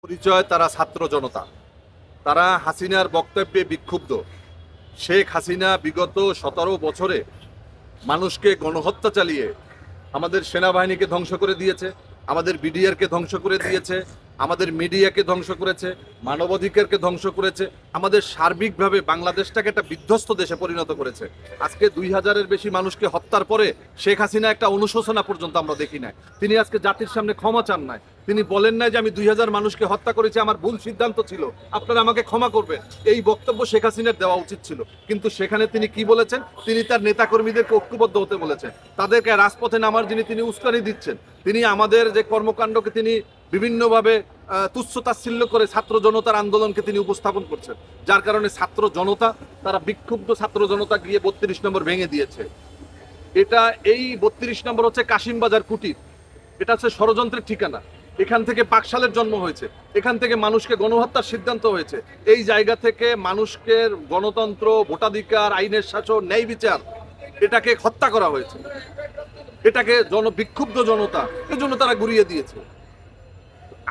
পরিচয় তারা ছাত্র জনতা। তারা হাসিনার বক্তব্যে বিক্ষুব্ধ। শেখ হাসিনা বিগত 17 বছরে মানুষকে গণহত্যা চালিয়ে আমাদের সেনাবাহিনীকে ধ্বংস করে দিয়েছে, আমাদের বিডিআরকে ধ্বংস করে দিয়েছে, আমাদের মিডিয়াকে ধ্বংস করেছে, মানবাধিকারকে ধ্বংস করেছে, আমাদের সার্বিকভাবে বাংলাদেশটাকে একটা বিধ্বস্ত দেশে পরিণত করেছে। আজকে 2000-এর বেশি মানুষকে হত্যার পরে শেখ হাসিনা একটা অনুশোচনা পর্যন্ত আমরা দেখি নাই। তিনি আজকে জাতির সামনে ক্ষমা চান নাই। তিনি বলেন নাই যে আমি 2000 মানুষকে হত্যা করেছি, আমার ভুল সিদ্ধান্ত ছিল, আপনারা আমাকে ক্ষমা করবেন। এই বক্তব্য শেখ হাসিনার দেওয়া উচিত ছিল। কিন্তু সেখানে তিনি কি বলেছেন? তিনি তার নেতাকর্মীদেরকে ঐক্যবদ্ধ হতে বলেছেন, তাদেরকে রাজপথে নামার যিনি তিনি উস্কানি দিচ্ছেন। তিনি আমাদের যে কর্মকাণ্ডকে তিনি বিভিন্নভাবে তুচ্ছ তাচ্ছিল্য করে ছাত্র জনতার আন্দোলনকে তিনি উপস্থাপন করছেন, যার কারণে ছাত্র জনতা, তারা বিক্ষুব্ধ ছাত্র জনতা গিয়ে 32 নম্বর ভেঙে দিয়েছে। এটা এই 32 নম্বর হচ্ছে কাশিমবাজার কুটির, এটা হচ্ছে ষড়যন্ত্রের ঠিকানা। এখান থেকে পাকশালের জন্ম হয়েছে, এখান থেকে মানুষকে গণহত্যার সিদ্ধান্ত হয়েছে। এই জায়গা থেকে মানুষকে গণতন্ত্র, ভোটাধিকার, আইনের শাসন, ন্যায় বিচার, এটাকে হত্যা করা হয়েছে। এটাকে বিক্ষুব্ধ জনতা, এই জন্য তারা ঘুরিয়ে দিয়েছে।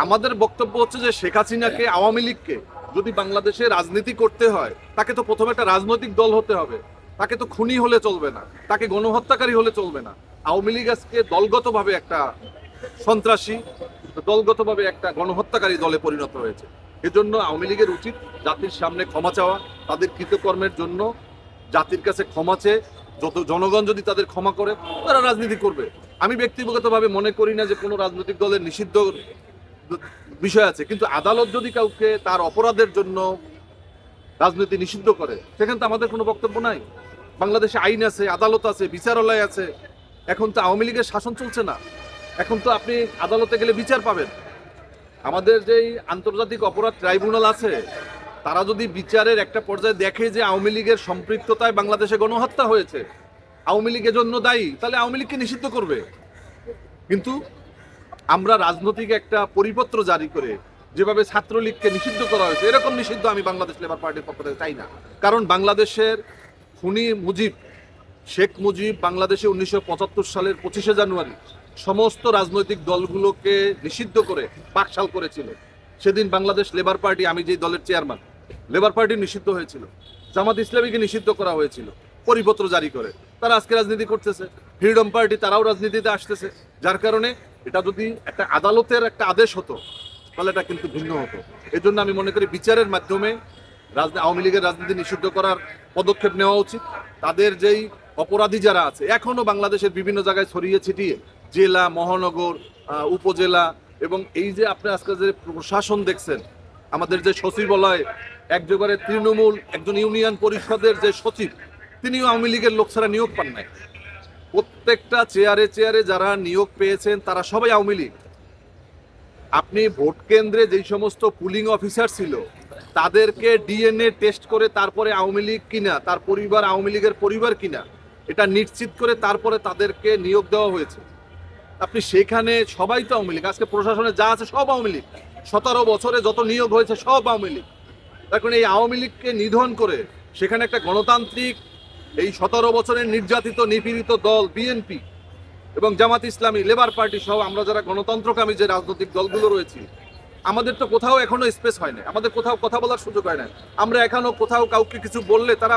আমাদের বক্তব্য হচ্ছে যে শেখ হাসিনাকে, আওয়ামী লীগকে যদি বাংলাদেশে রাজনীতি করতে হয়, তাকে তো প্রথমে একটা রাজনৈতিক দল হতে হবে। তাকে তো খুনি হলে চলবে না, তাকে গণহত্যাকারী হলে চলবে না। আওয়ামী লীগ আজকে দলগতভাবে একটা সন্ত্রাসী, দলগতভাবে একটা গণহত্যাকারী দলে পরিণত হয়েছে। এজন্য আওয়ামী লীগের উচিত জাতির সামনে ক্ষমা চাওয়া, তাদের কৃতকর্মের জন্য জাতির কাছে ক্ষমা চেয়ে, যত জনগণ যদি তাদের ক্ষমা করে, তারা রাজনীতি করবে। আমি ব্যক্তিগতভাবে মনে করি না যে কোনো রাজনৈতিক দলের নিষিদ্ধ বিষয় আছে, কিন্তু আদালত যদি কাউকে তার অপরাধের জন্য রাজনীতি নিষিদ্ধ করে, সেখানে তো আমাদের কোনো বক্তব্য নাই। বাংলাদেশে আইন আছে, আদালত আছে, বিচারালয় আছে। এখন তো আওয়ামী লীগের শাসন চলছে না, এখন তো আপনি আদালতে গেলে বিচার পাবেন। আমাদের যেই আন্তর্জাতিক অপরাধ ট্রাইব্যুনাল আছে, তারা যদি বিচারের একটা পর্যায়ে দেখে যে আওয়ামী লীগের সম্পৃক্ততায় বাংলাদেশে গণহত্যা হয়েছে, আওয়ামী লীগের জন্য দায়ী, তাহলে আওয়ামী লীগকে নিষিদ্ধ করবে। কিন্তু আমরা রাজনৈতিক একটা পরিপত্র জারি করে যেভাবে ছাত্রলীগকে নিষিদ্ধ করা হয়েছে, এরকম নিষিদ্ধ আমি বাংলাদেশ লেবার পার্টির পক্ষ থেকে চাই না। কারণ বাংলাদেশের খুনি মুজিব, শেখ মুজিব বাংলাদেশে 1975 সালের 25শে জানুয়ারি সমস্ত রাজনৈতিক দলগুলোকে নিষিদ্ধ করে বাকশাল করেছিল। সেদিন বাংলাদেশ লেবার পার্টি, আমি যে দলের চেয়ারম্যান, লেবার পার্টি নিষিদ্ধ হয়েছিল, জামাত ইসলামীকে নিষিদ্ধ করা হয়েছিল পরিপত্র জারি করে। তারা আজকে রাজনীতি করতেছে, ফ্রিডম পার্টি তারাও রাজনীতিতে আসতেছে। যার কারণে এটা যদি একটা আদালতের একটা আদেশ হতো, তাহলে এটা কিন্তু ভিন্ন হতো। এই জন্য আমি মনে করি বিচারের মাধ্যমে আওয়ামী লীগের রাজনীতি নিষিদ্ধ করার পদক্ষেপ নেওয়া উচিত। তাদের যেই অপরাধী যারা আছে এখনো বাংলাদেশের বিভিন্ন জায়গায় ছড়িয়ে ছিটিয়ে, জেলা, মহানগর, উপজেলা, এবং এই যে আপনি আজকে যে প্রশাসন দেখছেন, আমাদের যে সচিবালয়, একজোগারে তৃণমূল, একজন ইউনিয়ন পরিষদের যে সচিব, তিনিও আওয়ামী লীগের লোক ছাড়া নিয়োগ পান নাই। প্রত্যেকটা চেয়ারে চেয়ারে যারা নিয়োগ পেয়েছেন তারা সবাই আওয়ামী লীগ। আপনি ভোট কেন্দ্রে যেই সমস্ত পুলিং অফিসার ছিল, তাদেরকে ডিএনএ টেস্ট করে তারপরে আওয়ামী লীগ কিনা, তার পরিবার আওয়ামী লীগের পরিবার কিনা, এটা নিশ্চিত করে তারপরে তাদেরকে নিয়োগ দেওয়া হয়েছে। আপনি সেখানে সবাই তো আওয়ামী লীগ। আজকে প্রশাসনে যা আছে সব আওয়ামী লীগ। 17 বছরে যত নিয়োগ হয়েছে সব আওয়ামী লীগ। এখন এই আওয়ামী লীগকে নিধন করে সেখানে একটা গণতান্ত্রিক, এই 17 বছরের নির্যাতিত নিপীড়িত দল বিএনপি এবং জামাত ইসলামী, লেবার পার্টি সহ আমরা যারা গণতন্ত্রকামী যে রাজনৈতিক দলগুলো রয়েছি, আমাদের তো কোথাও এখনো স্পেস হয় না, আমাদের কোথাও কথা বলার সুযোগ হয় না। আমরা এখনো কোথাও কাউকে কিছু বললে তারা